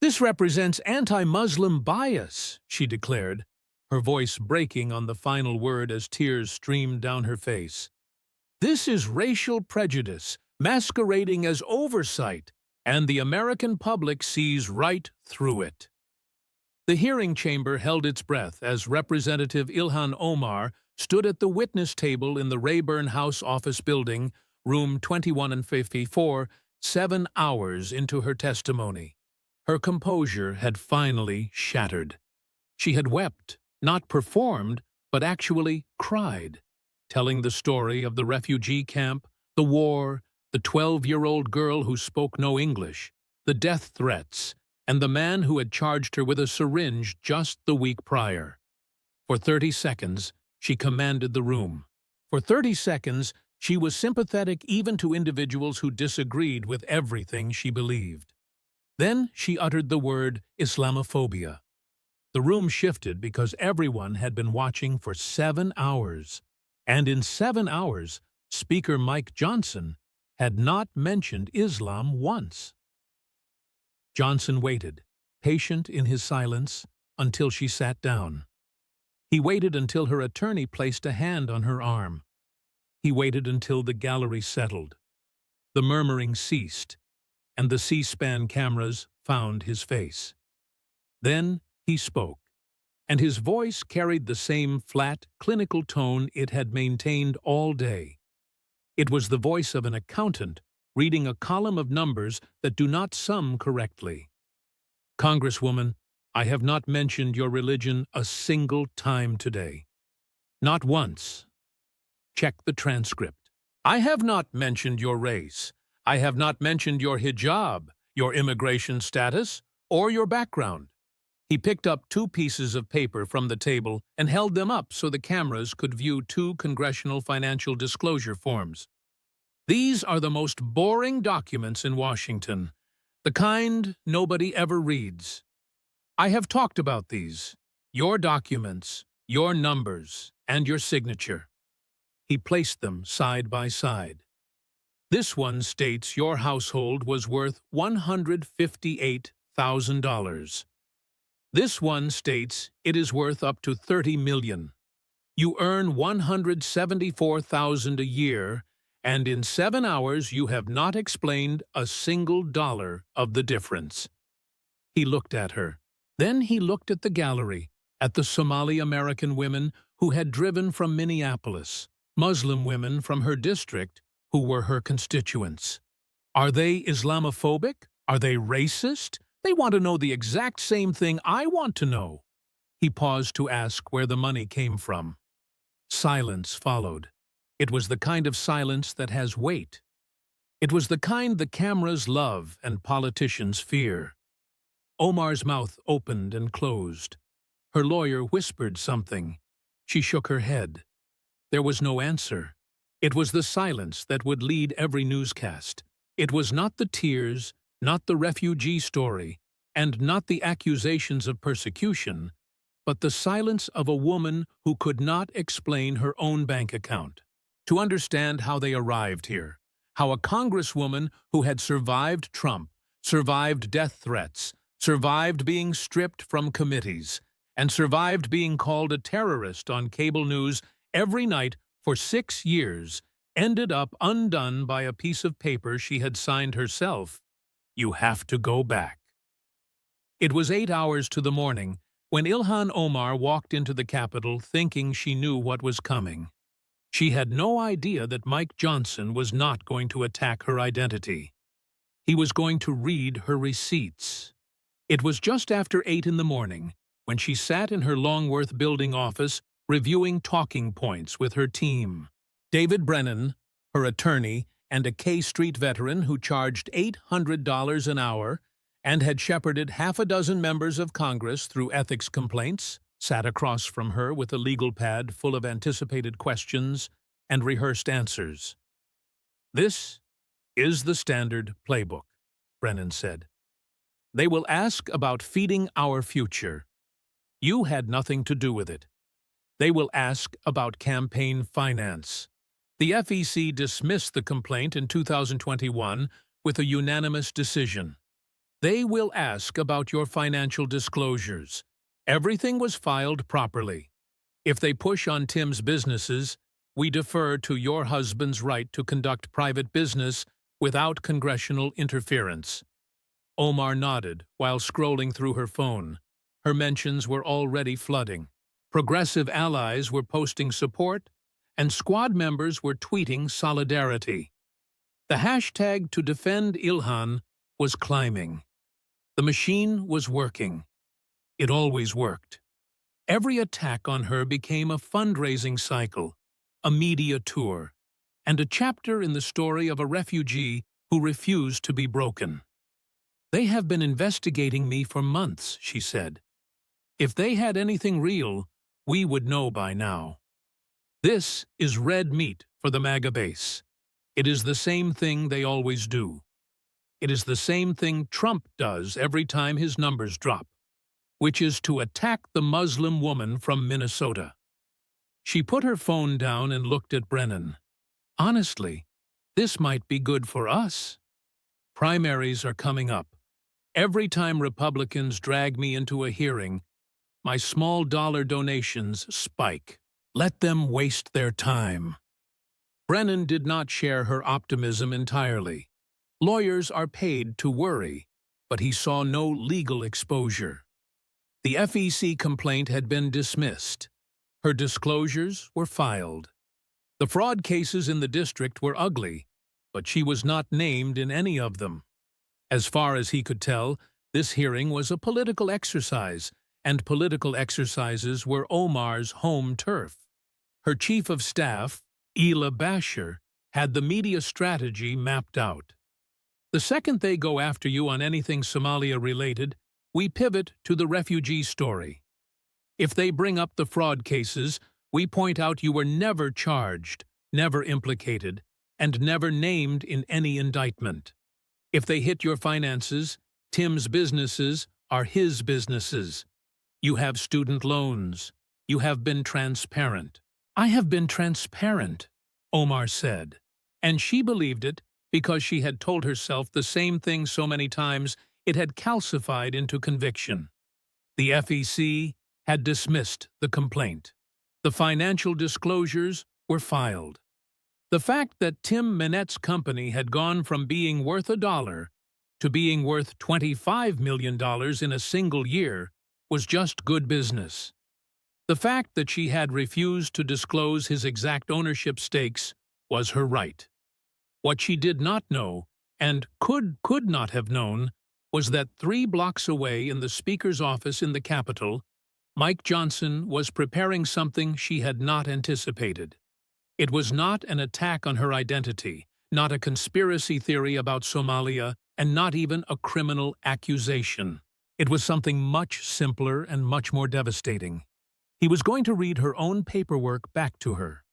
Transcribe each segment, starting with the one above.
This represents anti-Muslim bias, she declared, her voice breaking on the final word as tears streamed down her face. This is racial prejudice, masquerading as oversight, and the American public sees right through it. The hearing chamber held its breath as Representative Ilhan Omar stood at the witness table in the Rayburn House office building, room 21 and 54, 7 hours into her testimony. Her composure had finally shattered. She had wept, not performed, but actually cried, telling the story of the refugee camp, the war, the 12-year-old girl who spoke no English, the death threats, and the man who had charged her with a syringe just the week prior. For 30 seconds, she commanded the room. For 30 seconds, she was sympathetic even to individuals who disagreed with everything she believed. Then she uttered the word Islamophobia. The room shifted because everyone had been watching for 7 hours. And in 7 hours, Speaker Mike Johnson had not mentioned Islam once. Johnson waited, patient in his silence, until she sat down. He waited until her attorney placed a hand on her arm. He waited until the gallery settled. The murmuring ceased, and the C-SPAN cameras found his face. Then he spoke, and his voice carried the same flat, clinical tone it had maintained all day. It was the voice of an accountant reading a column of numbers that do not sum correctly. Congresswoman, I have not mentioned your religion a single time today. Not once. Check the transcript. I have not mentioned your race. I have not mentioned your hijab, your immigration status, or your background. He picked up 2 pieces of paper from the table and held them up so the cameras could view 2 congressional financial disclosure forms. These are the most boring documents in Washington, the kind nobody ever reads. I have talked about these, your documents, your numbers, and your signature. He placed them side by side. This one states your household was worth $158,000. This one states it is worth up to $30 million. You earn $174,000 a year, and in 7 hours you have not explained a single dollar of the difference. He looked at her. Then he looked at the gallery, at the Somali-American women who had driven from Minneapolis, Muslim women from her district who were her constituents. Are they Islamophobic? Are they racist? They want to know the exact same thing I want to know. He paused to ask where the money came from. Silence followed. It was the kind of silence that has weight. It was the kind the cameras love and politicians fear. Omar's mouth opened and closed. Her lawyer whispered something. She shook her head. There was no answer. It was the silence that would lead every newscast. It was not the tears, not the refugee story, and not the accusations of persecution, but the silence of a woman who could not explain her own bank account. To understand how they arrived here, how a congresswoman who had survived Trump, survived death threats, survived being stripped from committees, and survived being called a terrorist on cable news every night for 6 years, ended up undone by a piece of paper she had signed herself. You have to go back. It was 8 hours to the morning when Ilhan Omar walked into the Capitol thinking she knew what was coming. She had no idea that Mike Johnson was not going to attack her identity. He was going to read her receipts. It was just after 8 in the morning when she sat in her Longworth building office reviewing talking points with her team. David Brennan, her attorney, and a K Street veteran who charged $800 an hour and had shepherded half a dozen members of Congress through ethics complaints, sat across from her with a legal pad full of anticipated questions and rehearsed answers. This is the standard playbook, Brennan said. They will ask about feeding our future. You had nothing to do with it. They will ask about campaign finance. The FEC dismissed the complaint in 2021 with a unanimous decision. They will ask about your financial disclosures. Everything was filed properly. If they push on Tim's businesses, we defer to your husband's right to conduct private business without congressional interference." Omar nodded while scrolling through her phone. Her mentions were already flooding. Progressive allies were posting support, and squad members were tweeting solidarity. The hashtag to defend Ilhan was climbing. The machine was working. It always worked. Every attack on her became a fundraising cycle, a media tour, and a chapter in the story of a refugee who refused to be broken. "They have been investigating me for months," she said. "If they had anything real, we would know by now." This is red meat for the MAGA base. It is the same thing they always do. It is the same thing Trump does every time his numbers drop, which is to attack the Muslim woman from Minnesota. She put her phone down and looked at Brennan. "Honestly, this might be good for us. Primaries are coming up. Every time Republicans drag me into a hearing, my small dollar donations spike. Let them waste their time." Brennan did not share her optimism entirely. Lawyers are paid to worry, but he saw no legal exposure. The FEC complaint had been dismissed. Her disclosures were filed. The fraud cases in the district were ugly, but she was not named in any of them. As far as he could tell, this hearing was a political exercise, and political exercises were Omar's home turf. Her chief of staff, Ela Basher, had the media strategy mapped out. "The second they go after you on anything Somalia-related, we pivot to the refugee story. If they bring up the fraud cases, we point out you were never charged, never implicated, and never named in any indictment. If they hit your finances, Tim's businesses are his businesses. You have student loans. You have been transparent." "I have been transparent," Omar said, and she believed it because she had told herself the same thing so many times it had calcified into conviction. The FEC had dismissed the complaint. The financial disclosures were filed. The fact that Tim Minette's company had gone from being worth $1 to being worth $25 million in a single year was just good business. The fact that she had refused to disclose his exact ownership stakes was her right. What she did not know, and could not have known, was that 3 blocks away in the Speaker's office in the Capitol, Mike Johnson was preparing something she had not anticipated. It was not an attack on her identity, not a conspiracy theory about Somalia, and not even a criminal accusation. It was something much simpler and much more devastating. He was going to read her own paperwork back to her.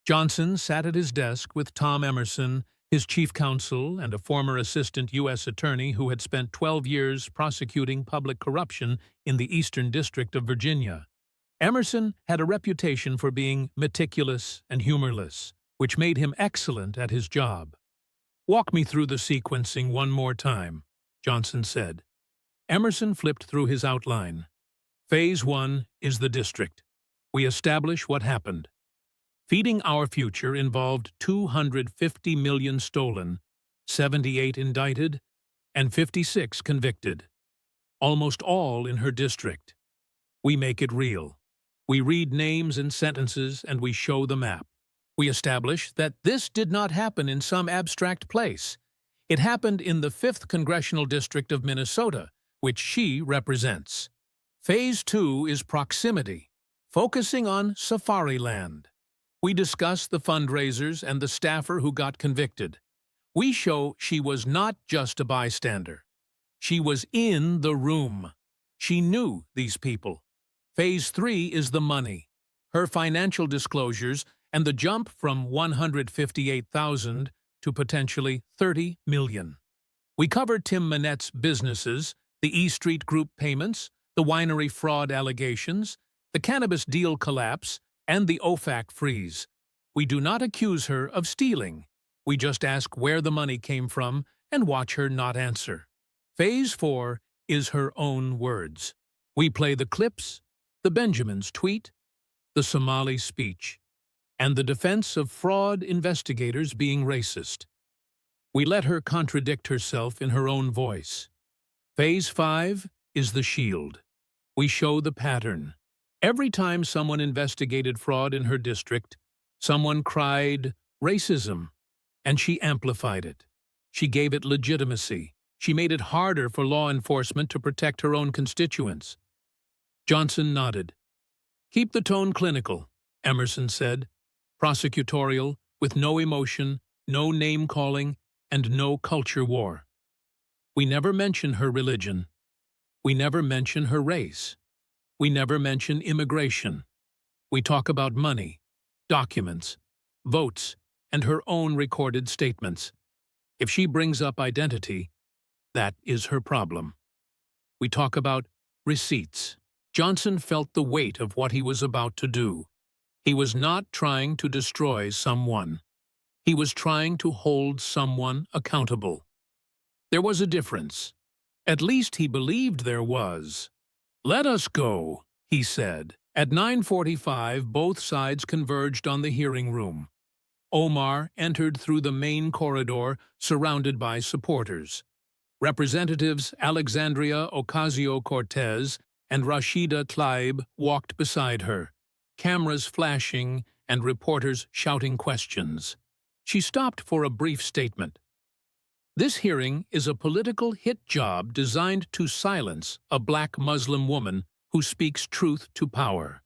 Johnson sat at his desk with Tom Emerson, his chief counsel and a former assistant U.S. attorney who had spent 12 years prosecuting public corruption in the Eastern District of Virginia. Emerson had a reputation for being meticulous and humorless, which made him excellent at his job. "Walk me through the sequencing one more time," Johnson said. Emerson flipped through his outline. "Phase 1 is the district. We establish what happened. Feeding Our Future involved 250 million stolen, 78 indicted, and 56 convicted. Almost all in her district. We make it real. We read names and sentences and we show the map. We establish that this did not happen in some abstract place. It happened in the 5th Congressional District of Minnesota, which she represents. Phase 2 is proximity, focusing on Safari Land. We discuss the fundraisers and the staffer who got convicted. We show she was not just a bystander. She was in the room. She knew these people. Phase 3 is the money, her financial disclosures, and the jump from 158,000 to potentially 30 million. We covered Tim Minette's businesses, the E Street Group payments, the winery fraud allegations, the cannabis deal collapse, and the OFAC freeze. We do not accuse her of stealing. We just ask where the money came from and watch her not answer. Phase 4 is her own words. We play the clips, the Benjamin's tweet, the Somali speech, and the defense of fraud investigators being racist. We let her contradict herself in her own voice. Phase 5 is the shield. We show the pattern. Every time someone investigated fraud in her district, someone cried racism, and she amplified it. She gave it legitimacy. She made it harder for law enforcement to protect her own constituents. Johnson nodded. "Keep the tone clinical," Emerson said. "Prosecutorial, with no emotion, no name-calling, and no culture war. We never mention her religion. We never mention her race. We never mention immigration. We talk about money, documents, votes, and her own recorded statements. If she brings up identity, that is her problem. We talk about receipts." Johnson felt the weight of what he was about to do. He was not trying to destroy someone. He was trying to hold someone accountable. There was a difference. At least he believed there was. "Let us go," he said. At 9:45, both sides converged on the hearing room. Omar entered through the main corridor, surrounded by supporters. Representatives Alexandria Ocasio-Cortez and Rashida Tlaib walked beside her, cameras flashing and reporters shouting questions. She stopped for a brief statement. "This hearing is a political hit job designed to silence a black Muslim woman who speaks truth to power.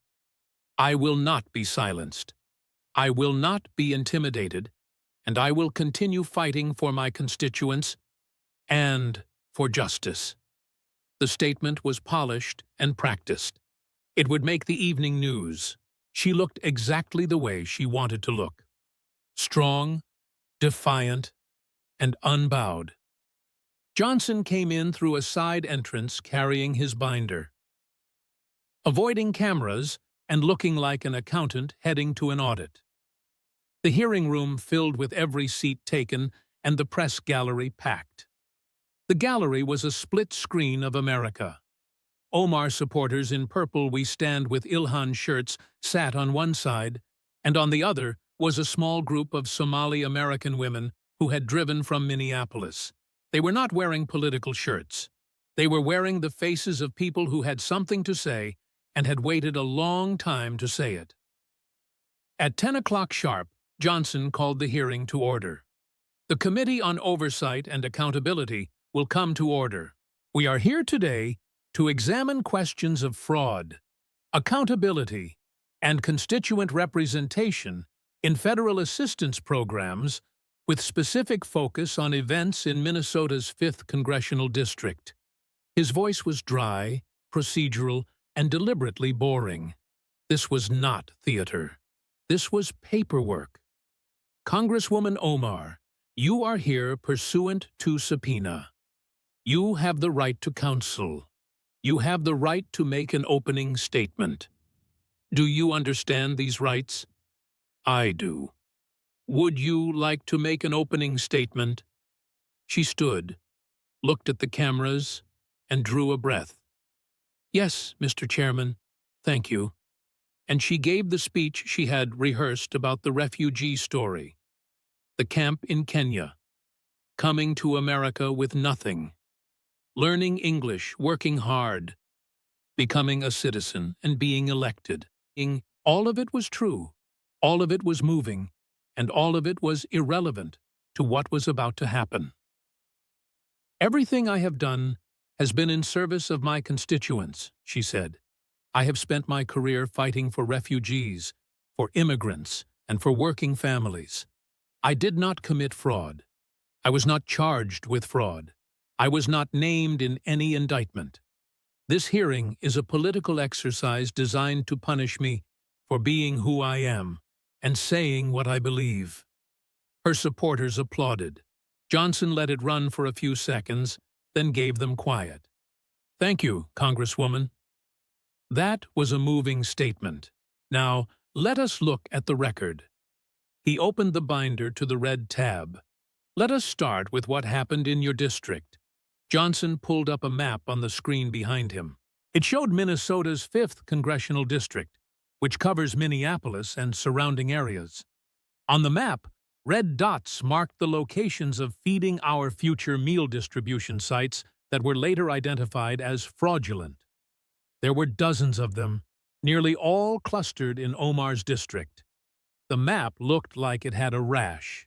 I will not be silenced. I will not be intimidated, and I will continue fighting for my constituents and for justice." The statement was polished and practiced. It would make the evening news. She looked exactly the way she wanted to look. Strong, defiant, and unbowed. Johnson came in through a side entrance carrying his binder. Avoiding cameras and looking like an accountant heading to an audit. The hearing room filled with every seat taken and the press gallery packed. The gallery was a split screen of America. Omar supporters in purple "We Stand with Ilhan" shirts sat on one side, and on the other was a small group of Somali American women who had driven from Minneapolis. They were not wearing political shirts. They were wearing the faces of people who had something to say and had waited a long time to say it. At 10 o'clock sharp, Johnson called the hearing to order. "The Committee on Oversight and Accountability will come to order. We are here today to examine questions of fraud, accountability, and constituent representation in federal assistance programs with specific focus on events in Minnesota's 5th Congressional District." His voice was dry, procedural, and deliberately boring. This was not theater. This was paperwork. "Congresswoman Omar, you are here pursuant to subpoena. You have the right to counsel. You have the right to make an opening statement. Do you understand these rights? I do. Would you like to make an opening statement?" She stood, looked at the cameras, and drew a breath. "Yes, Mr. Chairman, thank you." And she gave the speech she had rehearsed about the refugee story. The camp in Kenya. Coming to America with nothing. Learning English, working hard. Becoming a citizen and being elected. All of it was true. All of it was moving. And all of it was irrelevant to what was about to happen. "Everything I have done has been in service of my constituents," she said. "I have spent my career fighting for refugees, for immigrants, and for working families. I did not commit fraud. I was not charged with fraud. I was not named in any indictment. This hearing is a political exercise designed to punish me for being who I am and saying what I believe." Her supporters applauded. Johnson let it run for a few seconds, then gave them quiet. "Thank you, Congresswoman." That was a moving statement. Now, let us look at the record. He opened the binder to the red tab. "Let us start with what happened in your district. Johnson pulled up a map on the screen behind him. It showed Minnesota's 5th congressional district, which covers Minneapolis and surrounding areas. On the map, red dots marked the locations of Feeding Our Future meal distribution sites that were later identified as fraudulent. There were dozens of them, nearly all clustered in Omar's district. The map looked like it had a rash.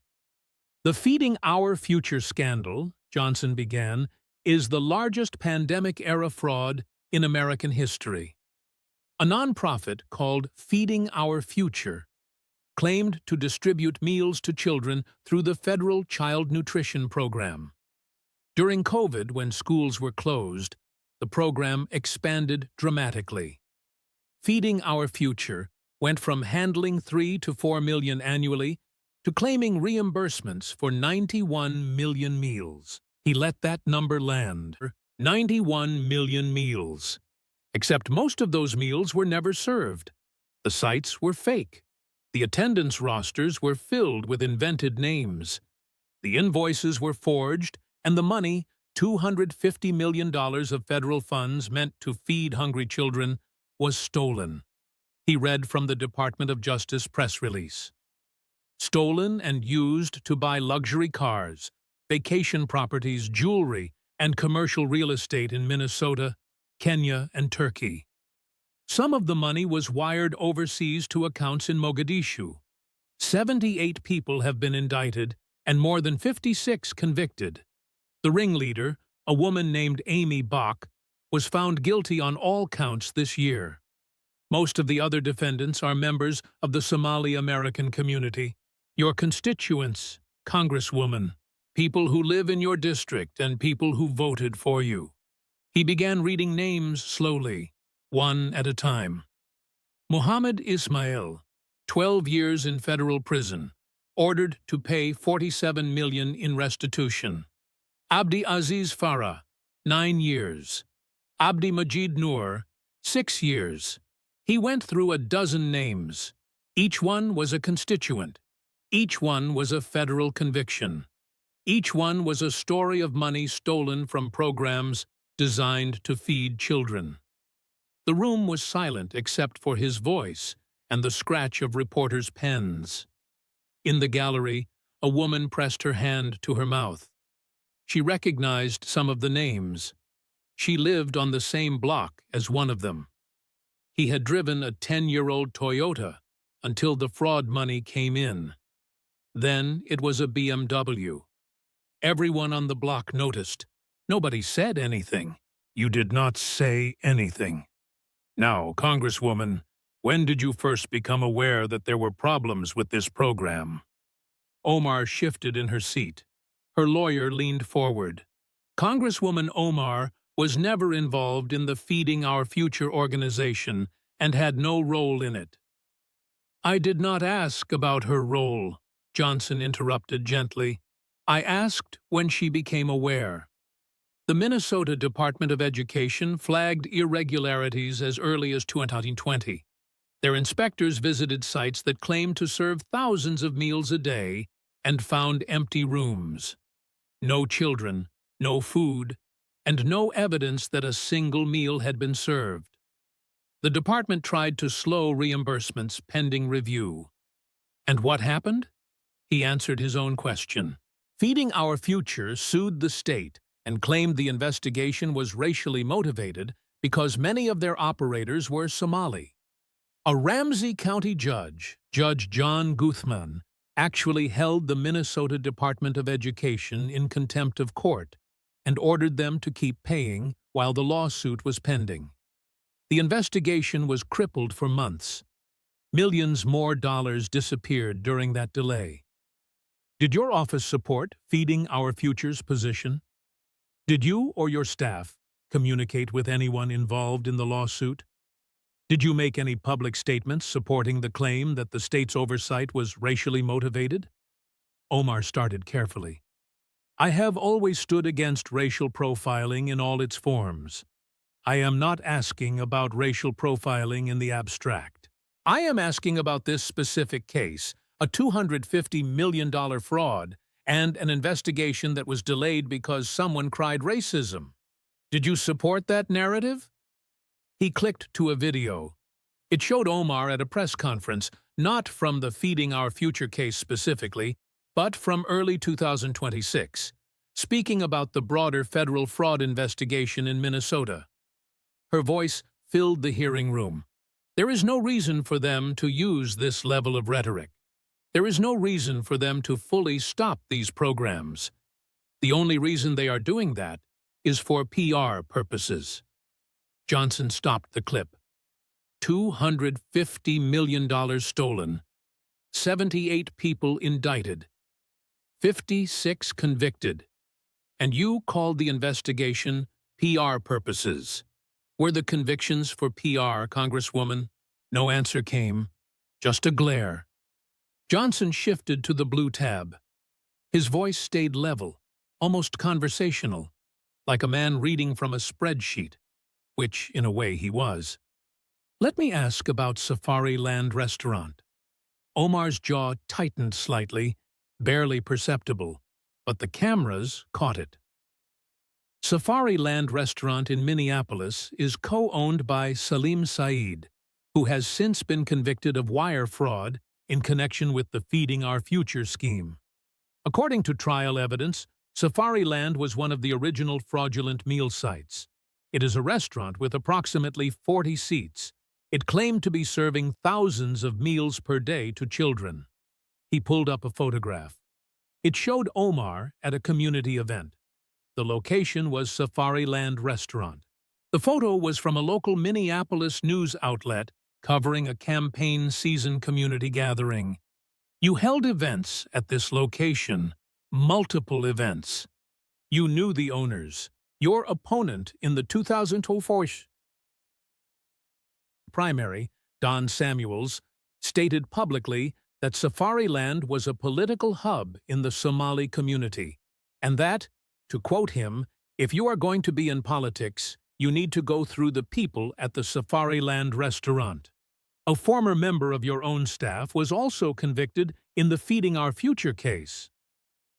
The Feeding Our Future scandal, Johnson began, is the largest pandemic-era fraud in American history. A nonprofit called Feeding Our Future claimed to distribute meals to children through the federal child nutrition program. During COVID, when schools were closed, the program expanded dramatically. Feeding Our Future went from handling 3 to 4 million annually to claiming reimbursements for 91 million meals. He let that number land. 91 million meals. Except most of those meals were never served. The sites were fake. The attendance rosters were filled with invented names. The invoices were forged, and the money, $250 million of federal funds meant to feed hungry children, was stolen. He read from the Department of Justice press release. Stolen and used to buy luxury cars, vacation properties, jewelry, and commercial real estate in Minnesota, Kenya, and Turkey. Some of the money was wired overseas to accounts in Mogadishu. 78 people have been indicted and more than 56 convicted. The ringleader, a woman named Amy Bach, was found guilty on all counts this year. Most of the other defendants are members of the Somali American community, your constituents, Congresswoman, people who live in your district and people who voted for you. He began reading names slowly, one at a time. Mohammed Ismail, 12 years in federal prison, ordered to pay $47 million in restitution. Abdi Aziz Farah, 9 years. Abdi Majid Noor, 6 years. He went through a dozen names. Each one was a constituent. Each one was a federal conviction. Each one was a story of money stolen from programs designed to feed children. The room was silent except for his voice and the scratch of reporters' pens. In the gallery, a woman pressed her hand to her mouth. She recognized some of the names. She lived on the same block as one of them. He had driven a 10-year-old Toyota until the fraud money came in. Then it was a BMW. Everyone on the block noticed. Nobody said anything. You did not say anything. Now, Congresswoman, when did you first become aware that there were problems with this program? Omar shifted in her seat. Her lawyer leaned forward. Congresswoman Omar was never involved in the Feeding Our Future organization and had no role in it. I did not ask about her role, Johnson interrupted gently. I asked when she became aware. The Minnesota Department of Education flagged irregularities as early as 2020. Their inspectors visited sites that claimed to serve thousands of meals a day and found empty rooms. No children, no food, and no evidence that a single meal had been served. The department tried to slow reimbursements pending review. And what happened? He answered his own question. Feeding Our Future sued the state and claimed the investigation was racially motivated because many of their operators were Somali. A Ramsey County judge, Judge John Guthman, actually held the Minnesota Department of Education in contempt of court and ordered them to keep paying while the lawsuit was pending. The investigation was crippled for months. Millions more dollars disappeared during that delay. Did your office support Feeding Our Future's position? Did you or your staff communicate with anyone involved in the lawsuit? Did you make any public statements supporting the claim that the state's oversight was racially motivated? Omar started carefully. I have always stood against racial profiling in all its forms. I am not asking about racial profiling in the abstract. I am asking about this specific case, a $250 million fraud, and an investigation that was delayed because someone cried racism. Did you support that narrative? He clicked to a video. It showed Omar at a press conference, not from the Feeding Our Future case specifically, but from early 2026, speaking about the broader federal fraud investigation in Minnesota. Her voice filled the hearing room. There is no reason for them to use this level of rhetoric. There is no reason for them to fully stop these programs. The only reason they are doing that is for PR purposes. Johnson stopped the clip. $250 million stolen, 78 people indicted, 56 convicted, and you called the investigation PR purposes. Were the convictions for PR, Congresswoman? No answer came, just a glare. Johnson shifted to the blue tab. His voice stayed level, almost conversational, like a man reading from a spreadsheet, which, in a way, he was. Let me ask about Safari Land Restaurant. Omar's jaw tightened slightly, barely perceptible, but the cameras caught it. Safari Land Restaurant in Minneapolis is co-owned by Salim Saeed, who has since been convicted of wire fraud in connection with the Feeding Our Future scheme. According to trial evidence, Safari Land was one of the original fraudulent meal sites. It is a restaurant with approximately 40 seats. It claimed to be serving thousands of meals per day to children. He pulled up a photograph. It showed Omar at a community event. The location was Safari Land Restaurant. The photo was from a local Minneapolis news outlet covering a campaign season community gathering. You held events at this location, multiple events. You knew the owners. Your opponent in the 2024 primary, Don Samuels, stated publicly that Safari Land was a political hub in the Somali community, and that, to quote him, "If you are going to be in politics, you need to go through the people at the Safari Land restaurant." A former member of your own staff was also convicted in the Feeding Our Future case.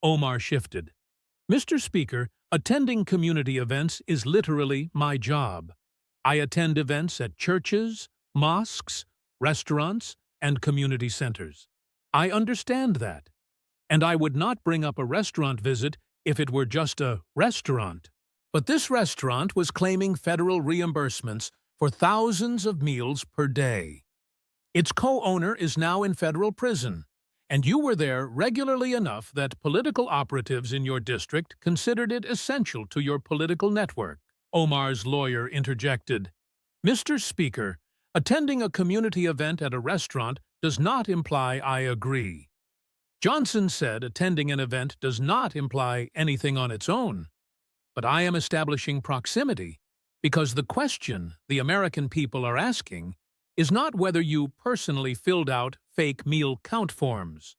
Omar shifted. Mr. Speaker, attending community events is literally my job. I attend events at churches, mosques, restaurants, and community centers. I understand that. And I would not bring up a restaurant visit if it were just a restaurant. But this restaurant was claiming federal reimbursements for thousands of meals per day. Its co-owner is now in federal prison, and you were there regularly enough that political operatives in your district considered it essential to your political network. Omar's lawyer interjected. Mr. Speaker, attending a community event at a restaurant does not imply I agree. Johnson said attending an event does not imply anything on its own. But I am establishing proximity because the question the American people are asking is not whether you personally filled out fake meal count forms.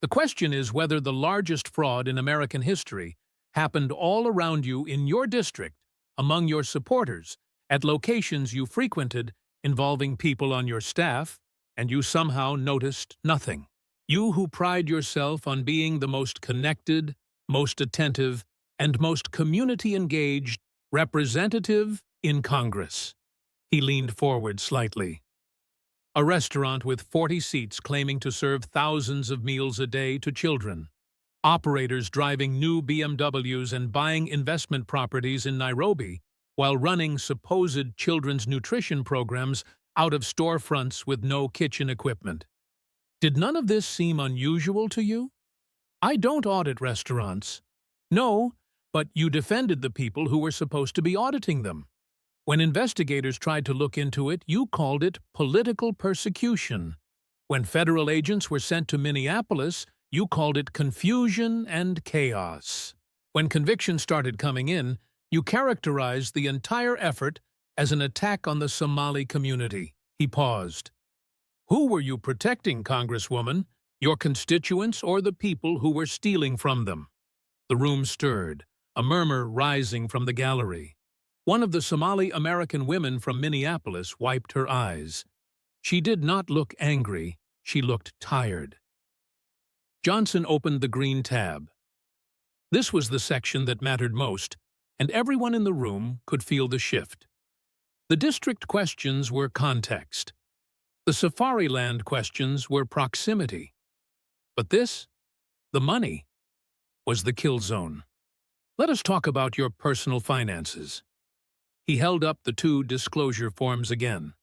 The question is whether the largest fraud in American history happened all around you in your district, among your supporters, at locations you frequented involving people on your staff, and you somehow noticed nothing. You who pride yourself on being the most connected, most attentive, and most community-engaged representative in Congress. He leaned forward slightly. A restaurant with 40 seats claiming to serve thousands of meals a day to children. Operators driving new BMWs and buying investment properties in Nairobi while running supposed children's nutrition programs out of storefronts with no kitchen equipment. Did none of this seem unusual to you? I don't audit restaurants. No, but you defended the people who were supposed to be auditing them. When investigators tried to look into it, you called it political persecution. When federal agents were sent to Minneapolis, you called it confusion and chaos. When convictions started coming in, you characterized the entire effort as an attack on the Somali community. He paused. Who were you protecting, Congresswoman? Your constituents or the people who were stealing from them? The room stirred, a murmur rising from the gallery. One of the Somali-American women from Minneapolis wiped her eyes. She did not look angry, she looked tired. Johnson opened the green tab. This was the section that mattered most, and everyone in the room could feel the shift. The district questions were context. The Safariland questions were proximity. But this, the money, was the kill zone. Let us talk about your personal finances. He held up the two disclosure forms again,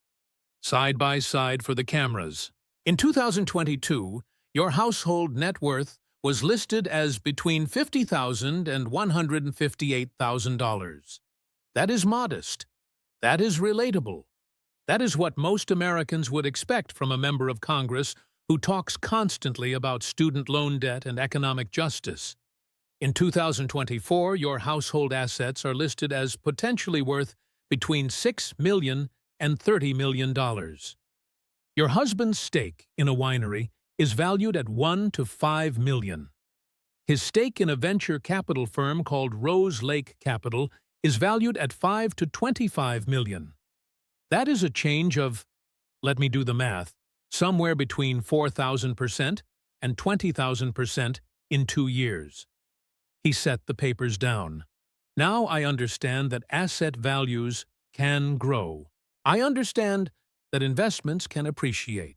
side by side for the cameras. In 2022, your household net worth was listed as between $50,000 and $158,000. That is modest. That is relatable. That is what most Americans would expect from a member of Congress who talks constantly about student loan debt and economic justice. In 2024, your household assets are listed as potentially worth between $6 million and $30 million. Your husband's stake in a winery is valued at $1 to $5 million. His stake in a venture capital firm called Rose Lake Capital is valued at $5 to $25 million. That is a change of, let me do the math, somewhere between 4,000% and 20,000% in 2 years. He set the papers down. Now I understand that asset values can grow. I understand that investments can appreciate.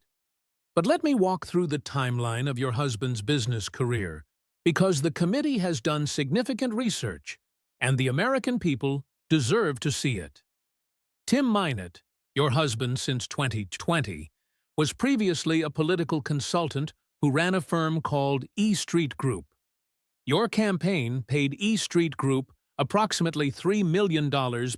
But let me walk through the timeline of your husband's business career, because the committee has done significant research, and the American people deserve to see it. Tim Minott, your husband since 2020, was previously a political consultant who ran a firm called E Street Group. Your campaign paid E Street Group approximately $3 million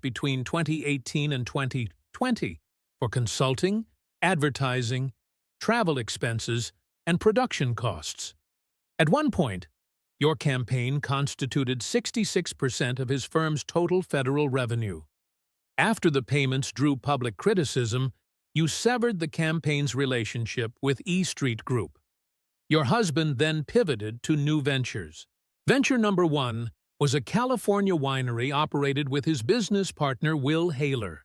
between 2018 and 2020 for consulting, advertising, travel expenses, and production costs. At one point, your campaign constituted 66% of his firm's total federal revenue. After the payments drew public criticism, you severed the campaign's relationship with E Street Group. Your husband then pivoted to new ventures. Venture number 1 was a California winery operated with his business partner Will Haler.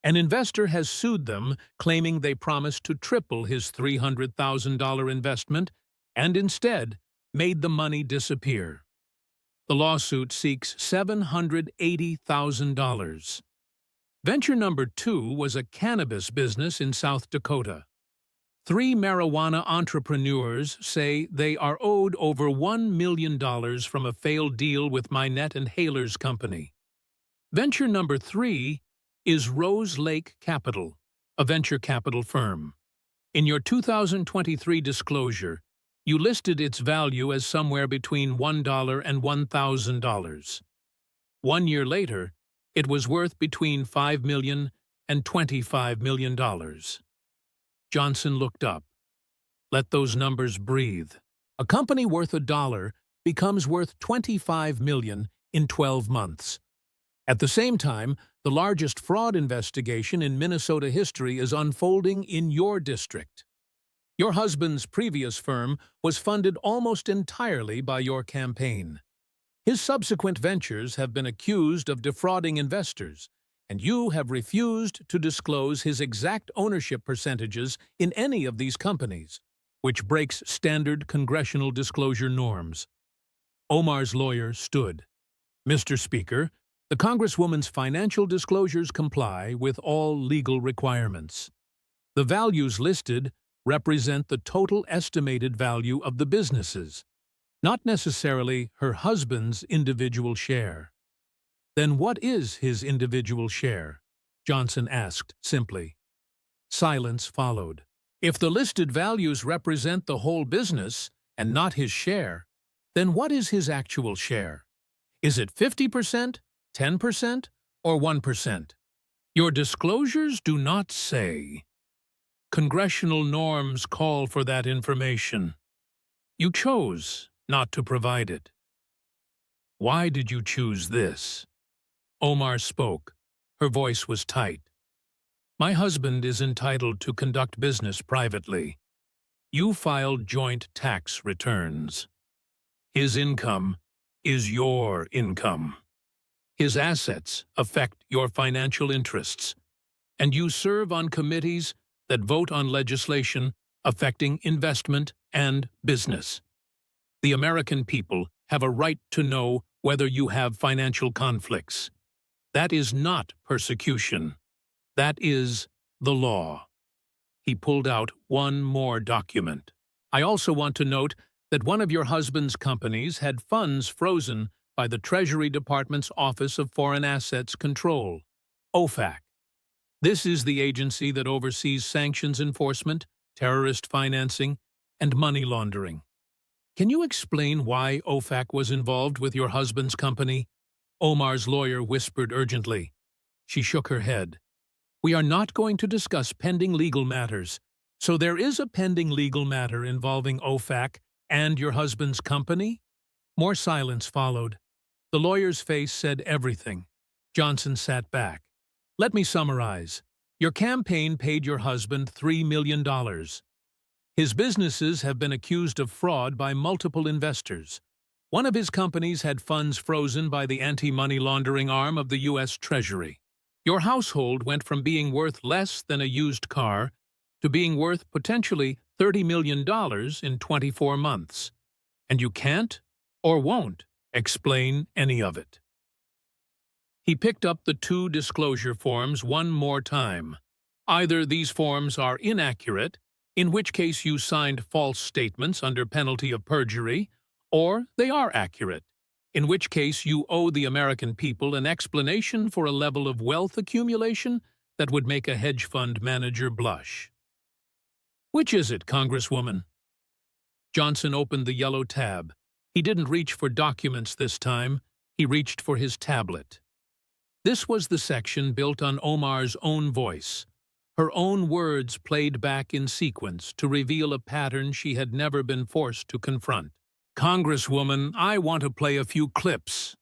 An investor has sued them, claiming they promised to triple his $300,000 investment and instead made the money disappear. The lawsuit seeks $780,000. Venture number 2 was a cannabis business in South Dakota. 3 marijuana entrepreneurs say they are owed over $1 million from a failed deal with Minett and Haler's company. Venture number 3 is Rose Lake Capital, a venture capital firm. In your 2023 disclosure, you listed its value as somewhere between $1 and $1,000. 1 year later, it was worth between $5 million and $25 million. Johnson looked up. Let those numbers breathe. A company worth $1 becomes worth $25 million in 12 months. At the same time, the largest fraud investigation in Minnesota history is unfolding in your district. Your husband's previous firm was funded almost entirely by your campaign. His subsequent ventures have been accused of defrauding investors, and you have refused to disclose his exact ownership percentages in any of these companies, which breaks standard congressional disclosure norms. Omar's lawyer stood. Mr. Speaker, the Congresswoman's financial disclosures comply with all legal requirements. The values listed represent the total estimated value of the businesses, not necessarily her husband's individual share. Then what is his individual share? Johnson asked simply. Silence followed. If the listed values represent the whole business and not his share, then what is his actual share? Is it 50%, 10%, or 1%? Your disclosures do not say. Congressional norms call for that information. You chose not to provide it. Why did you choose this? Omar spoke. Her voice was tight. My husband is entitled to conduct business privately. You filed joint tax returns. His income is your income. His assets affect your financial interests, and you serve on committees that vote on legislation affecting investment and business. The American people have a right to know whether you have financial conflicts. That is not persecution. That is the law. He pulled out one more document. I also want to note that one of your husband's companies had funds frozen by the Treasury Department's Office of Foreign Assets Control, OFAC. This is the agency that oversees sanctions enforcement, terrorist financing, and money laundering. Can you explain why OFAC was involved with your husband's company? Omar's lawyer whispered urgently. She shook her head. We are not going to discuss pending legal matters. So there is a pending legal matter involving OFAC and your husband's company? More silence followed. The lawyer's face said everything. Johnson sat back. Let me summarize. Your campaign paid your husband $3 million. His businesses have been accused of fraud by multiple investors. One of his companies had funds frozen by the anti-money laundering arm of the U.S. Treasury. Your household went from being worth less than a used car to being worth potentially $30 million in 24 months. And you can't or won't explain any of it. He picked up the 2 disclosure forms one more time. Either these forms are inaccurate, in which case you signed false statements under penalty of perjury, or they are accurate, in which case you owe the American people an explanation for a level of wealth accumulation that would make a hedge fund manager blush. Which is it, Congresswoman? Johnson opened the yellow tab. He didn't reach for documents this time. He reached for his tablet. This was the section built on Omar's own voice. Her own words played back in sequence to reveal a pattern she had never been forced to confront. Congresswoman, I want to play a few clips.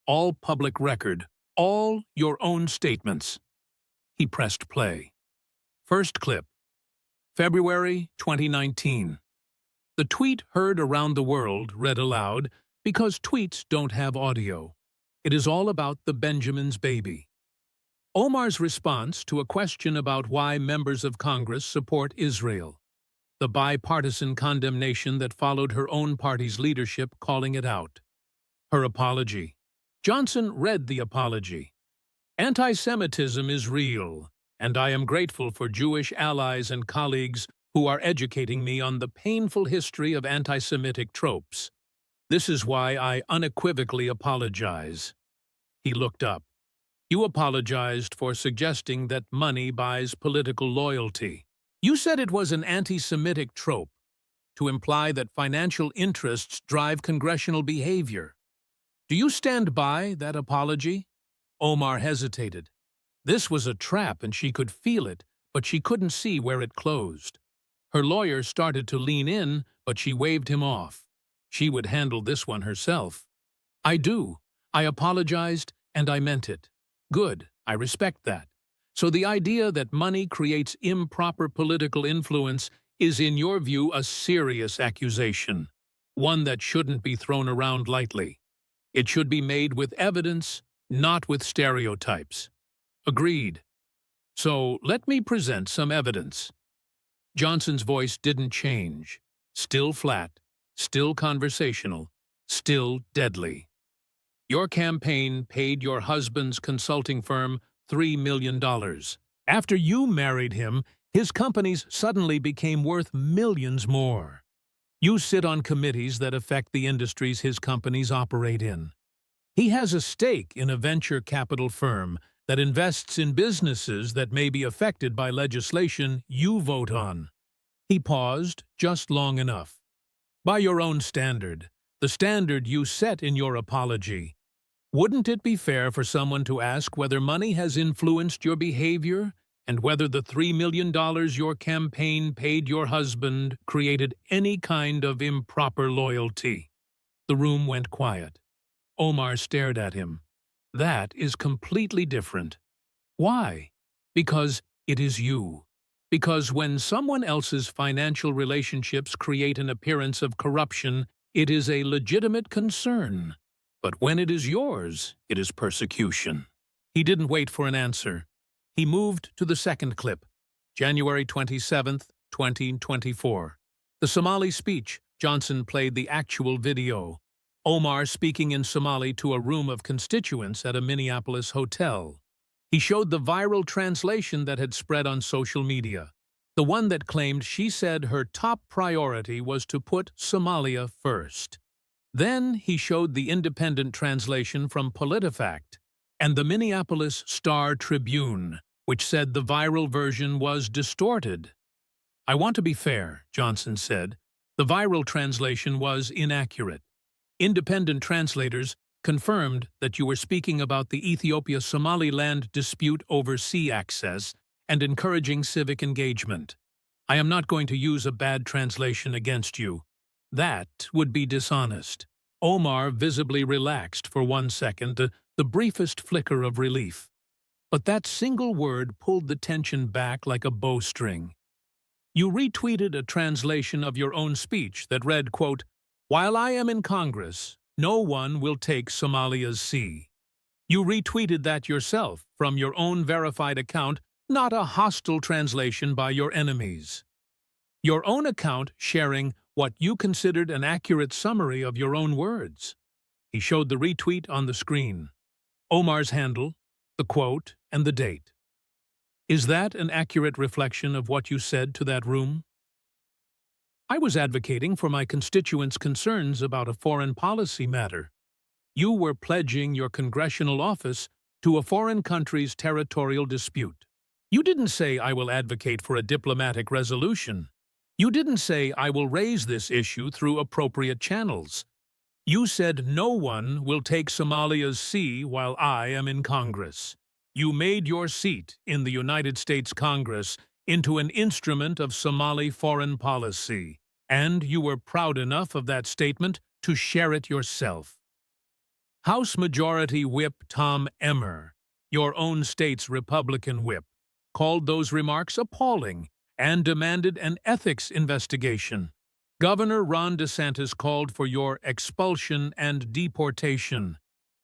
All public record. All your own statements. He pressed play. First clip. February 2019. The tweet heard around the world read aloud because tweets don't have audio. It is all about the Benjamin's baby. Omar's response to a question about why members of Congress support Israel. The bipartisan condemnation that followed her own party's leadership calling it out. Her apology. Johnson read the apology. Anti-Semitism is real, and I am grateful for Jewish allies and colleagues who are educating me on the painful history of anti-Semitic tropes. This is why I unequivocally apologize. He looked up. You apologized for suggesting that money buys political loyalty. You said it was an anti-Semitic trope to imply that financial interests drive congressional behavior. Do you stand by that apology? Omar hesitated. This was a trap and she could feel it, but she couldn't see where it closed. Her lawyer started to lean in, but she waved him off. She would handle this one herself. I do. I apologized and I meant it. Good, I respect that. So the idea that money creates improper political influence is, in your view, a serious accusation, one that shouldn't be thrown around lightly. It should be made with evidence, not with stereotypes. Agreed. So let me present some evidence. Johnson's voice didn't change. Still flat, still conversational, still deadly. Your campaign paid your husband's consulting firm $3 million. After you married him, his companies suddenly became worth millions more. You sit on committees that affect the industries his companies operate in. He has a stake in a venture capital firm that invests in businesses that may be affected by legislation you vote on. He paused just long enough. By your own standard, the standard you set in your apology, wouldn't it be fair for someone to ask whether money has influenced your behavior and whether the $3 million your campaign paid your husband created any kind of improper loyalty? The room went quiet. Omar stared at him. That is completely different. Why? Because it is you. Because when someone else's financial relationships create an appearance of corruption, it is a legitimate concern. But when it is yours, it is persecution. He didn't wait for an answer. He moved to the second clip, January 27, 2024. The Somali speech. Johnson played the actual video. Omar speaking in Somali to a room of constituents at a Minneapolis hotel. He showed the viral translation that had spread on social media, the one that claimed she said her top priority was to put Somalia first. Then he showed the independent translation from PolitiFact and the Minneapolis Star-Tribune, which said the viral version was distorted. "I want to be fair," Johnson said. "The viral translation was inaccurate. Independent translators confirmed that you were speaking about the Ethiopia-Somaliland dispute over sea access and encouraging civic engagement. I am not going to use a bad translation against you. That would be dishonest." Omar visibly relaxed for 1 second, the briefest flicker of relief. But that single word pulled the tension back like a bowstring. "You retweeted a translation of your own speech that read, quote, 'While I am in Congress, no one will take Somalia's sea.' You retweeted that yourself from your own verified account, not a hostile translation by your enemies. Your own account sharing what you considered an accurate summary of your own words." He showed the retweet on the screen. Omar's handle, the quote, and the date. "Is that an accurate reflection of what you said to that room?" "I was advocating for my constituents' concerns about a foreign policy matter. You were pledging your congressional office to a foreign country's territorial dispute. You didn't say I will advocate for a diplomatic resolution. You didn't say I will raise this issue through appropriate channels. You said no one will take Somalia's sea while I am in Congress. You made your seat in the United States Congress into an instrument of Somali foreign policy, and you were proud enough of that statement to share it yourself." House Majority Whip Tom Emmer, your own state's Republican whip, called those remarks appalling and demanded an ethics investigation. Governor Ron DeSantis called for your expulsion and deportation.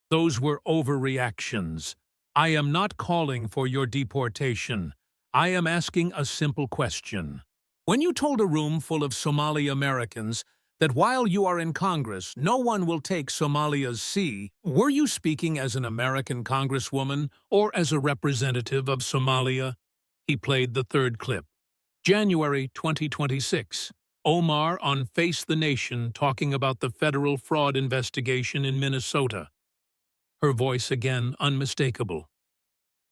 Those were overreactions. I am not calling for your deportation. I am asking a simple question. When you told a room full of Somali Americans that while you are in Congress, no one will take Somalia's sea, were you speaking as an American congresswoman or as a representative of Somalia? He played the third clip. January 2026. Omar on Face the Nation talking about the federal fraud investigation in Minnesota. Her voice again unmistakable.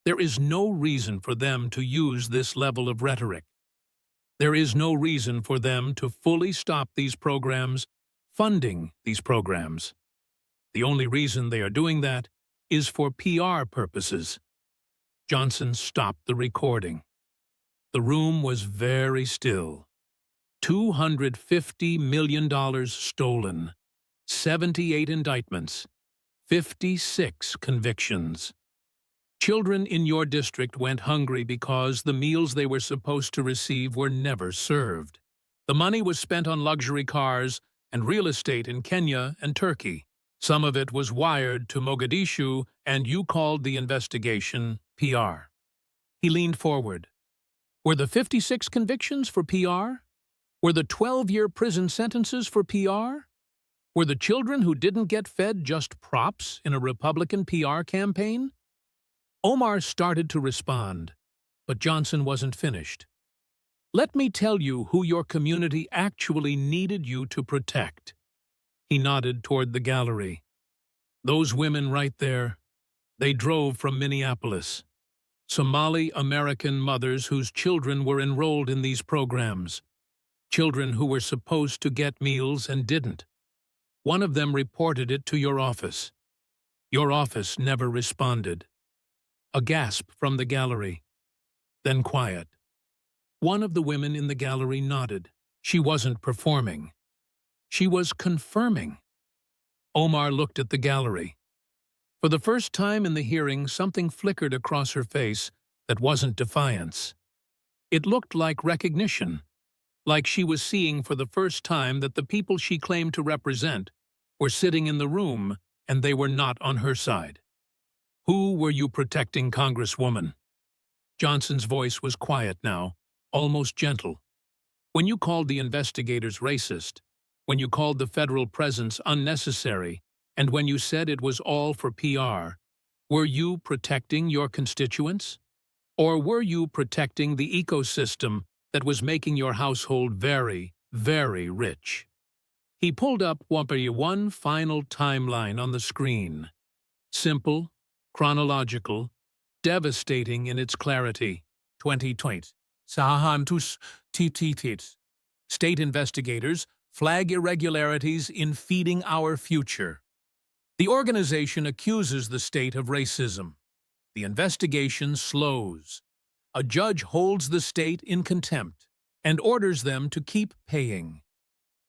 There is no reason for them to use this level of rhetoric. There is no reason for them to fully stop these programs, funding these programs. The only reason they are doing that is for PR purposes. Johnson stopped the recording. The room was very still. $250 million stolen, 78 indictments, 56 convictions. Children in your district went hungry because the meals they were supposed to receive were never served. The money was spent on luxury cars and real estate in Kenya and Turkey. Some of it was wired to Mogadishu, and you called the investigation PR. He leaned forward. Were the 56 convictions for PR? Were the 12-year prison sentences for PR? Were the children who didn't get fed just props in a Republican PR campaign? Omar started to respond, but Johnson wasn't finished. "Let me tell you who your community actually needed you to protect." He nodded toward the gallery. "Those women right there, they drove from Minneapolis. Somali American mothers whose children were enrolled in these programs. Children who were supposed to get meals and didn't. One of them reported it to your office. Your office never responded." A gasp from the gallery. Then quiet. One of the women in the gallery nodded. She wasn't performing. She was confirming. Omar looked at the gallery. For the first time in the hearing, something flickered across her face that wasn't defiance. It looked like recognition, like she was seeing for the first time that the people she claimed to represent were sitting in the room and they were not on her side. "Who were you protecting, Congresswoman?" Johnson's voice was quiet now, almost gentle. "When you called the investigators racist, when you called the federal presence unnecessary, and when you said it was all for PR, were you protecting your constituents? Or were you protecting the ecosystem that was making your household very, very rich? He pulled up one final timeline on the screen. Simple, chronological, devastating in its clarity. 2020. Sahantus tititit. State investigators flag irregularities in feeding our future. The organization accuses the state of racism. The investigation slows. A judge holds the state in contempt and orders them to keep paying.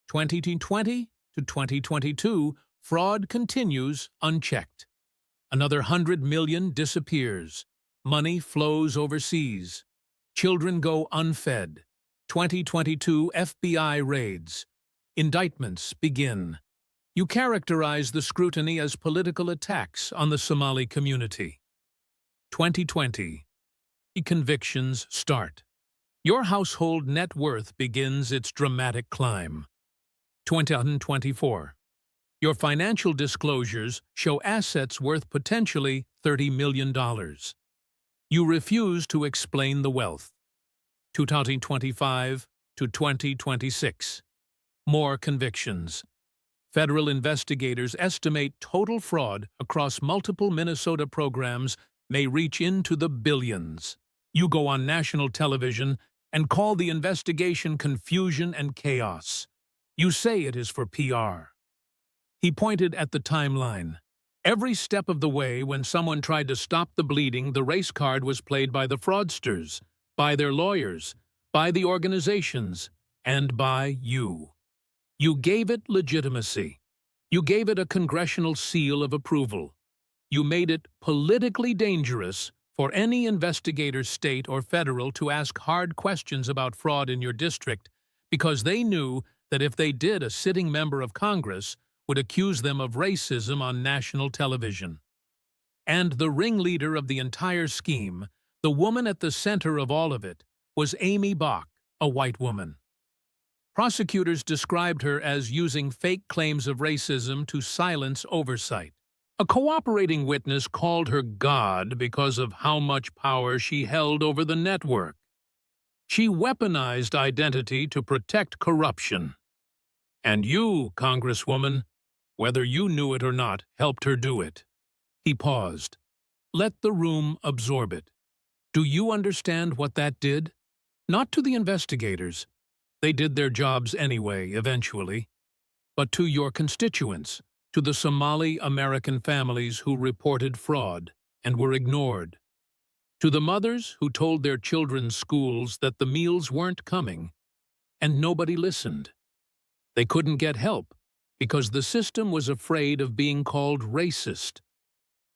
2020 to 2022, fraud continues unchecked. Another 100 million disappears. Money flows overseas. Children go unfed. 2022 FBI raids. Indictments begin. You characterize the scrutiny as political attacks on the Somali community. 2020. Convictions start. Your household net worth begins its dramatic climb. 2024. Your financial disclosures show assets worth potentially $30 million. You refuse to explain the wealth. 2025 to 2026. More convictions. Federal investigators estimate total fraud across multiple Minnesota programs may reach into the billions. You go on national television and call the investigation confusion and chaos. You say it is for PR. He pointed at the timeline. Every step of the way, when someone tried to stop the bleeding, the race card was played by the fraudsters, by their lawyers, by the organizations, and by you. You gave it legitimacy. You gave it a congressional seal of approval. You made it politically dangerous for any investigator, state or federal, to ask hard questions about fraud in your district because they knew that if they did, a sitting member of Congress would accuse them of racism on national television. And the ringleader of the entire scheme, the woman at the center of all of it, was Amy Bach, a white woman. Prosecutors described her as using fake claims of racism to silence oversight. A cooperating witness called her God because of how much power she held over the network. She weaponized identity to protect corruption. And you, Congresswoman, whether you knew it or not, helped her do it. He paused. Let the room absorb it. Do you understand what that did? Not to the investigators. They did their jobs anyway, eventually. But to your constituents, to the Somali American families who reported fraud and were ignored. To the mothers who told their children's schools that the meals weren't coming, and nobody listened. They couldn't get help because the system was afraid of being called racist,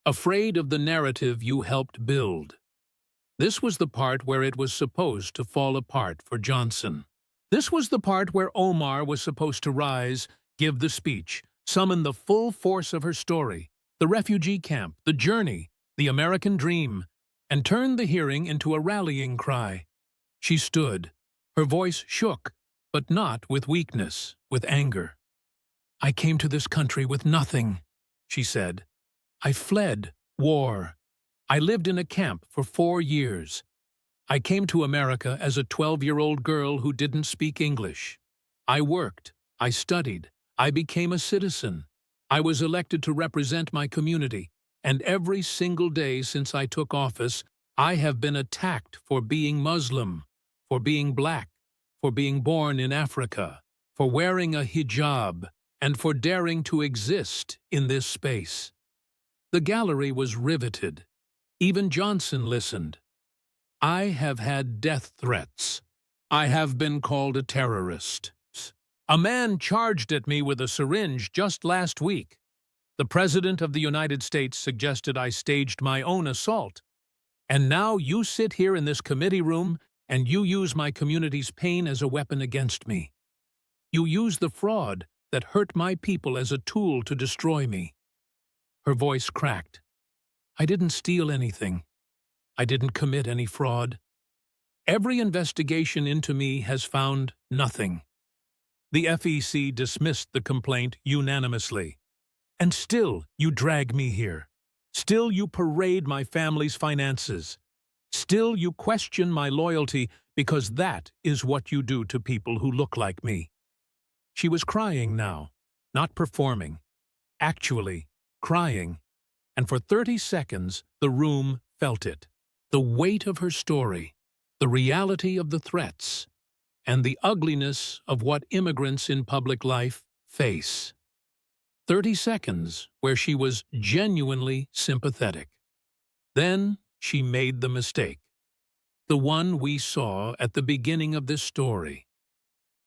afraid of the narrative you helped build. This was the part where it was supposed to fall apart for Johnson. This was the part where Omar was supposed to rise, give the speech, summon the full force of her story, the refugee camp, the journey, the American dream, and turn the hearing into a rallying cry. She stood. Her voice shook, but not with weakness, with anger. I came to this country with nothing, she said. I fled war. I lived in a camp for 4 years. I came to America as a 12-year-old girl who didn't speak English. I worked. I studied. I became a citizen. I was elected to represent my community, and every single day since I took office, I have been attacked for being Muslim, for being black, for being born in Africa, for wearing a hijab, and for daring to exist in this space. The gallery was riveted. Even Johnson listened. I have had death threats. I have been called a terrorist. A man charged at me with a syringe just last week. The President of the United States suggested I staged my own assault. And now you sit here in this committee room and you use my community's pain as a weapon against me. You use the fraud that hurt my people as a tool to destroy me. Her voice cracked. I didn't steal anything. I didn't commit any fraud. Every investigation into me has found nothing. The FEC dismissed the complaint unanimously. And still you drag me here. Still you parade my family's finances. Still you question my loyalty because that is what you do to people who look like me. She was crying now, not performing, actually crying. And for 30 seconds the room felt it. The weight of her story, the reality of the threats, and the ugliness of what immigrants in public life face. 30 seconds where she was genuinely sympathetic. Then she made the mistake. The one we saw at the beginning of this story.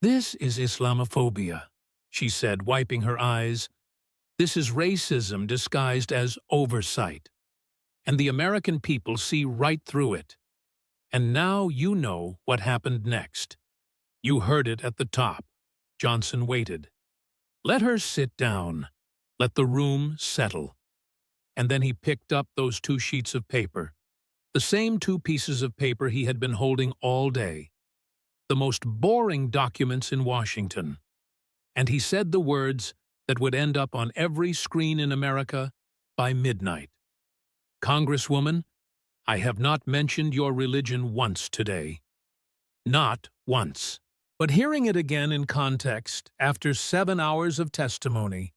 "This is Islamophobia," she said, wiping her eyes. "This is racism disguised as oversight. And the American people see right through it. And now you know what happened next. You heard it at the top." Johnson waited. Let her sit down. Let the room settle. And then he picked up those 2 sheets of paper, the same 2 pieces of paper he had been holding all day, the most boring documents in Washington. And he said the words that would end up on every screen in America by midnight. "Congresswoman, I have not mentioned your religion once today. Not once." But hearing it again in context, after 7 hours of testimony,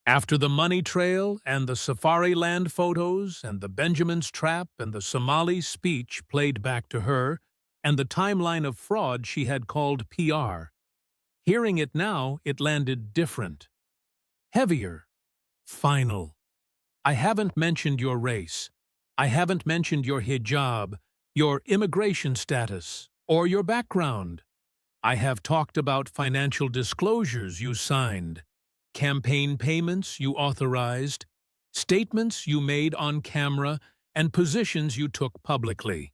after the money trail and the Safari Land photos and the Benjamin's trap and the Somali speech played back to her and the timeline of fraud she had called PR, hearing it now, it landed different. Heavier. Final. "I haven't mentioned your race. I haven't mentioned your hijab, your immigration status, or your background. I have talked about financial disclosures you signed, campaign payments you authorized, statements you made on camera, and positions you took publicly."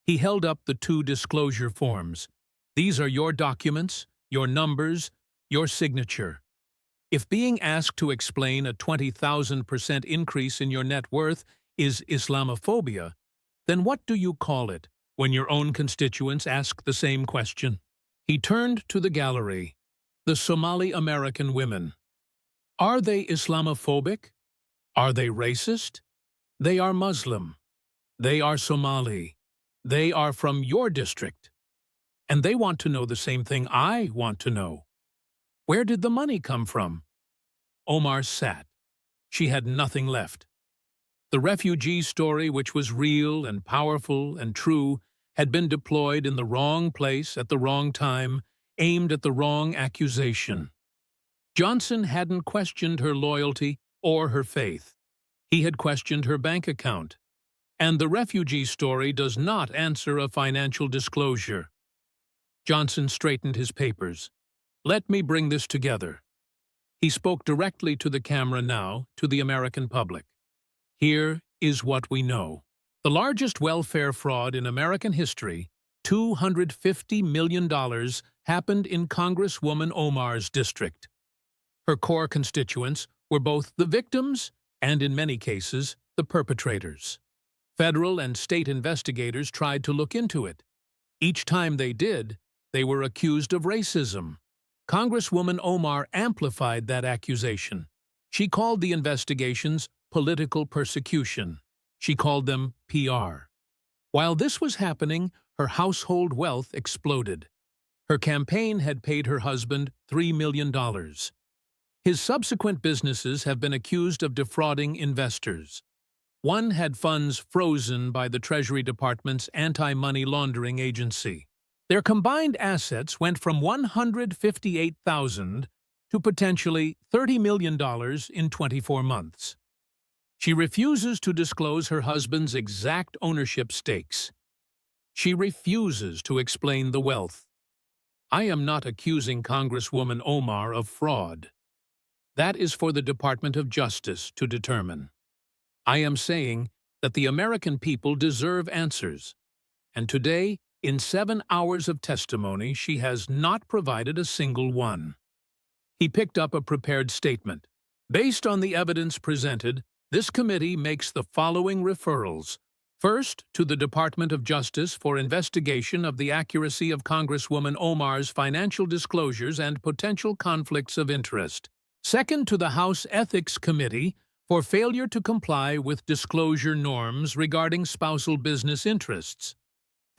He held up the 2 disclosure forms. "These are your documents, your numbers, your signature. If being asked to explain a 20,000% increase in your net worth is Islamophobia, then what do you call it when your own constituents ask the same question?" He turned to the gallery, the Somali American women. Are they Islamophobic? Are they racist? They are Muslim. They are Somali. They are from your district. And they want to know the same thing I want to know. Where did the money come from? Omar sat. She had nothing left. The refugee story, which was real and powerful and true, had been deployed in the wrong place at the wrong time, aimed at the wrong accusation. Johnson hadn't questioned her loyalty or her faith. He had questioned her bank account. And the refugee story does not answer a financial disclosure. Johnson straightened his papers. "Let me bring this together." He spoke directly to the camera now, to the American public. Here is what we know. The largest welfare fraud in American history, $250 million, happened in Congresswoman Omar's district. Her core constituents were both the victims and, in many cases, the perpetrators. Federal and state investigators tried to look into it. Each time they did, they were accused of racism. Congresswoman Omar amplified that accusation. She called the investigations political persecution. She called them PR. While this was happening, her household wealth exploded. Her campaign had paid her husband $3 million. His subsequent businesses have been accused of defrauding investors. One had funds frozen by the Treasury Department's anti-money laundering agency. Their combined assets went from $158,000 to potentially $30 million in 24 months. She refuses to disclose her husband's exact ownership stakes. She refuses to explain the wealth. I am not accusing Congresswoman Omar of fraud. That is for the Department of Justice to determine. I am saying that the American people deserve answers. And today, in 7 hours of testimony, she has not provided a single one. He picked up a prepared statement. Based on the evidence presented, this committee makes the following referrals. First, to the Department of Justice for investigation of the accuracy of Congresswoman Omar's financial disclosures and potential conflicts of interest. Second, to the House Ethics Committee for failure to comply with disclosure norms regarding spousal business interests.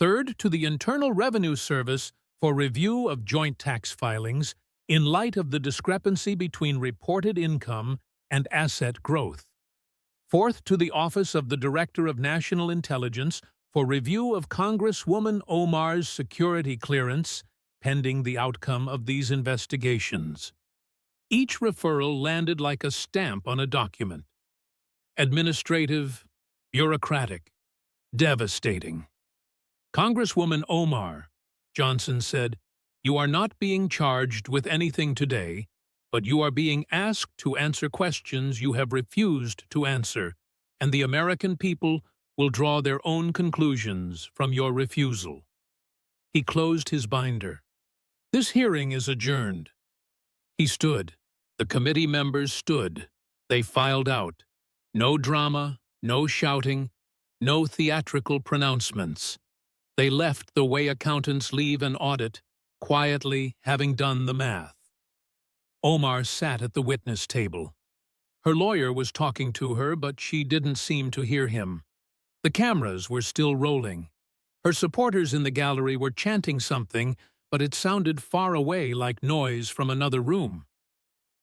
Third, to the Internal Revenue Service for review of joint tax filings in light of the discrepancy between reported income and asset growth. Fourth, to the Office of the Director of National Intelligence for review of Congresswoman Omar's security clearance pending the outcome of these investigations. Each referral landed like a stamp on a document. Administrative, bureaucratic, devastating. Congresswoman Omar, Johnson said, "You are not being charged with anything today, but you are being asked to answer questions you have refused to answer, and the American people will draw their own conclusions from your refusal." He closed his binder. "This hearing is adjourned." He stood. The committee members stood. They filed out. No drama, no shouting, no theatrical pronouncements. They left the way accountants leave an audit, quietly having done the math. Omar sat at the witness table. Her lawyer was talking to her, but she didn't seem to hear him. The cameras were still rolling. Her supporters in the gallery were chanting something, but it sounded far away like noise from another room.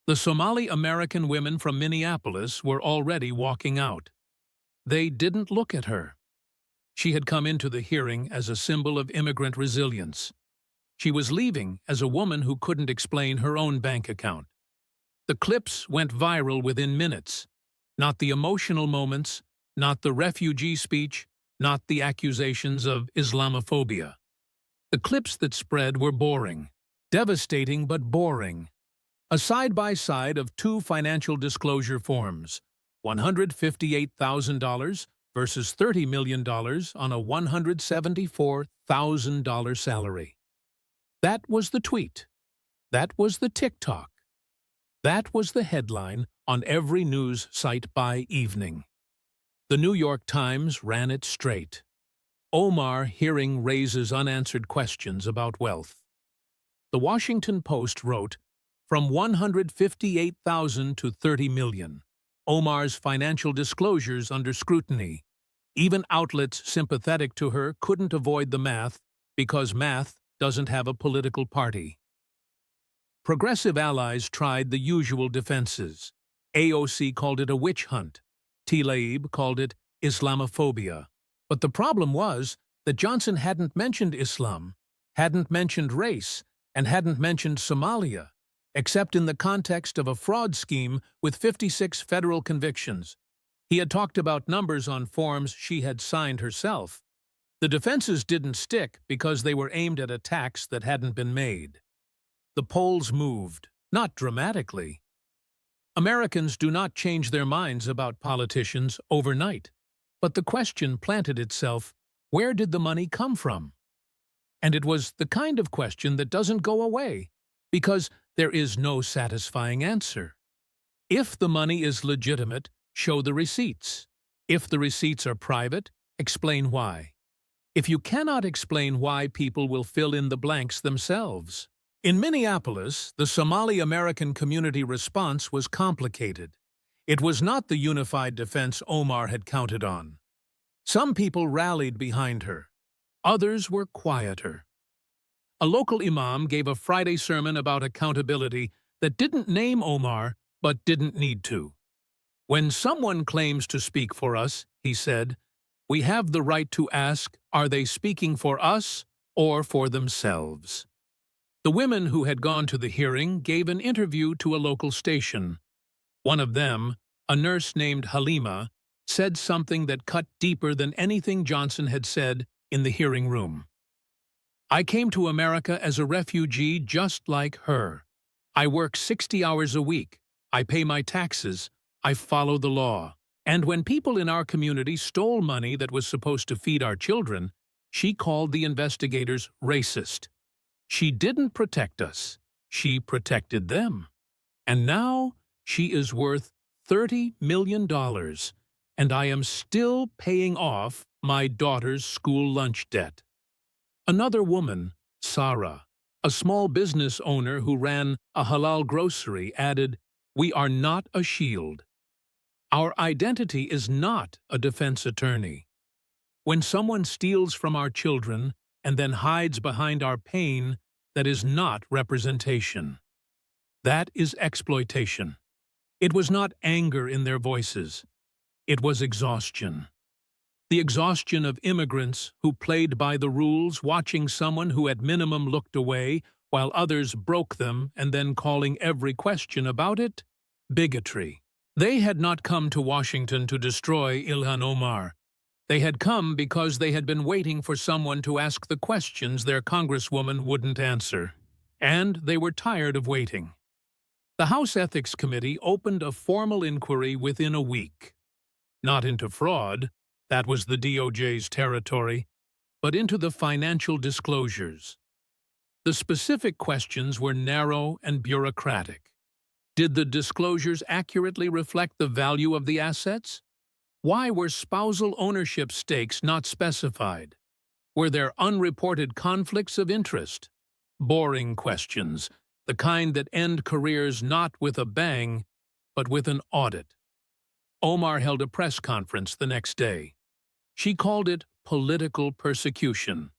The Somali-American women from Minneapolis were already walking out. They didn't look at her. She had come into the hearing as a symbol of immigrant resilience. She was leaving as a woman who couldn't explain her own bank account. The clips went viral within minutes. Not the emotional moments, not the refugee speech, not the accusations of Islamophobia. The clips that spread were boring. Devastating but boring. A side-by-side of two financial disclosure forms, $158,000 versus $30 million on a $174,000 salary. That was the tweet. That was the TikTok. That was the headline on every news site by evening. The New York Times ran it straight. Omar hearing raises unanswered questions about wealth. The Washington Post wrote, "From $158,000 to $30 million. Omar's financial disclosures under scrutiny. Even outlets sympathetic to her couldn't avoid the math because math doesn't have a political party." Progressive allies tried the usual defenses. AOC called it a witch hunt. Tlaib called it Islamophobia. But the problem was that Johnson hadn't mentioned Islam, hadn't mentioned race, and hadn't mentioned Somalia, except in the context of a fraud scheme with 56 federal convictions. He had talked about numbers on forms she had signed herself. The defenses didn't stick because they were aimed at attacks that hadn't been made. The polls moved, not dramatically. Americans do not change their minds about politicians overnight. But the question planted itself, where did the money come from? And it was the kind of question that doesn't go away, because there is no satisfying answer. If the money is legitimate, show the receipts. If the receipts are private, explain why. If you cannot explain why, people will fill in the blanks themselves. In Minneapolis, the Somali-American community response was complicated. It was not the unified defense Omar had counted on. Some people rallied behind her. Others were quieter. A local imam gave a Friday sermon about accountability that didn't name Omar, but didn't need to. "When someone claims to speak for us," he said, "we have the right to ask, are they speaking for us or for themselves?" The women who had gone to the hearing gave an interview to a local station. One of them, a nurse named Halima, said something that cut deeper than anything Johnson had said in the hearing room. "I came to America as a refugee just like her. I work 60 hours a week. I pay my taxes. I follow the law. And when people in our community stole money that was supposed to feed our children, she called the investigators racist. She didn't protect us. She protected them. And now she is worth $30 million, and I am still paying off my daughter's school lunch debt. Another woman, Sarah, a small business owner who ran a halal grocery, added, "We are not a shield. Our identity is not a defense attorney. When someone steals from our children and then hides behind our pain, that is not representation. That is exploitation." It was not anger in their voices. It was exhaustion. The exhaustion of immigrants who played by the rules, watching someone who at minimum looked away while others broke them and then calling every question about it bigotry. They had not come to Washington to destroy Ilhan Omar. They had come because they had been waiting for someone to ask the questions their congresswoman wouldn't answer. And they were tired of waiting. The House Ethics Committee opened a formal inquiry within a week. Not into fraud, that was the DOJ's territory, but into the financial disclosures. The specific questions were narrow and bureaucratic. Did the disclosures accurately reflect the value of the assets? Why were spousal ownership stakes not specified? Were there unreported conflicts of interest? Boring questions, the kind that end careers not with a bang, but with an audit. Omar held a press conference the next day. She called it political persecution.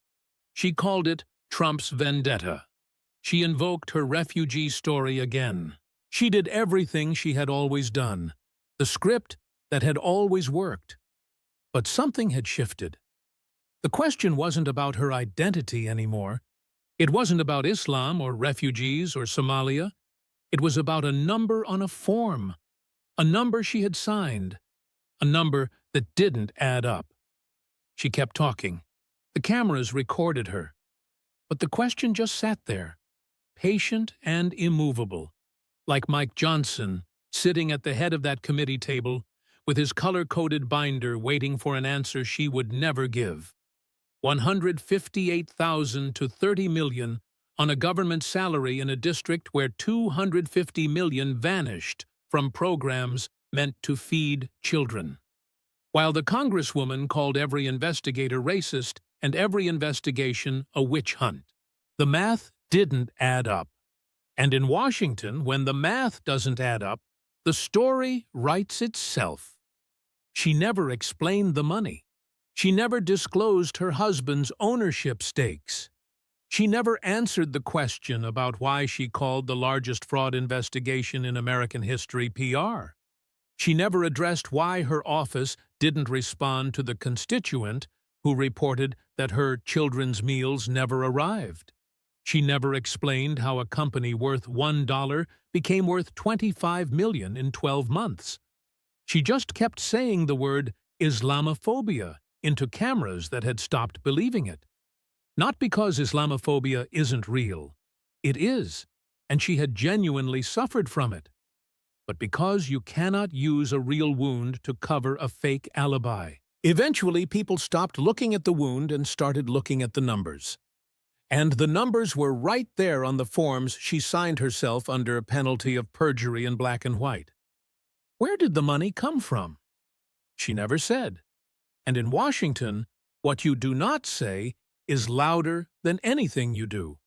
She called it Trump's vendetta. She invoked her refugee story again. She did everything she had always done, the script that had always worked. But something had shifted. The question wasn't about her identity anymore. It wasn't about Islam or refugees or Somalia. It was about a number on a form, a number she had signed, a number that didn't add up. She kept talking. The cameras recorded her. But the question just sat there, patient and immovable, like Mike Johnson sitting at the head of that committee table with his color-coded binder waiting for an answer she would never give. 158,000 to 30 million on a government salary in a district where 250 million vanished from programs meant to feed children. While the congresswoman called every investigator racist and every investigation a witch hunt. The math didn't add up. And in Washington, when the math doesn't add up, the story writes itself. She never explained the money. She never disclosed her husband's ownership stakes. She never answered the question about why she called the largest fraud investigation in American history PR. She never addressed why her office didn't respond to the constituent who reported that her children's meals never arrived. She never explained how a company worth $1 became worth $25 million in 12 months. She just kept saying the word Islamophobia into cameras that had stopped believing it. Not because Islamophobia isn't real. It is, and she had genuinely suffered from it. But because you cannot use a real wound to cover a fake alibi. Eventually, people stopped looking at the wound and started looking at the numbers. And the numbers were right there on the forms she signed herself under a penalty of perjury in black and white. Where did the money come from? She never said. And in Washington, what you do not say is louder than anything you do.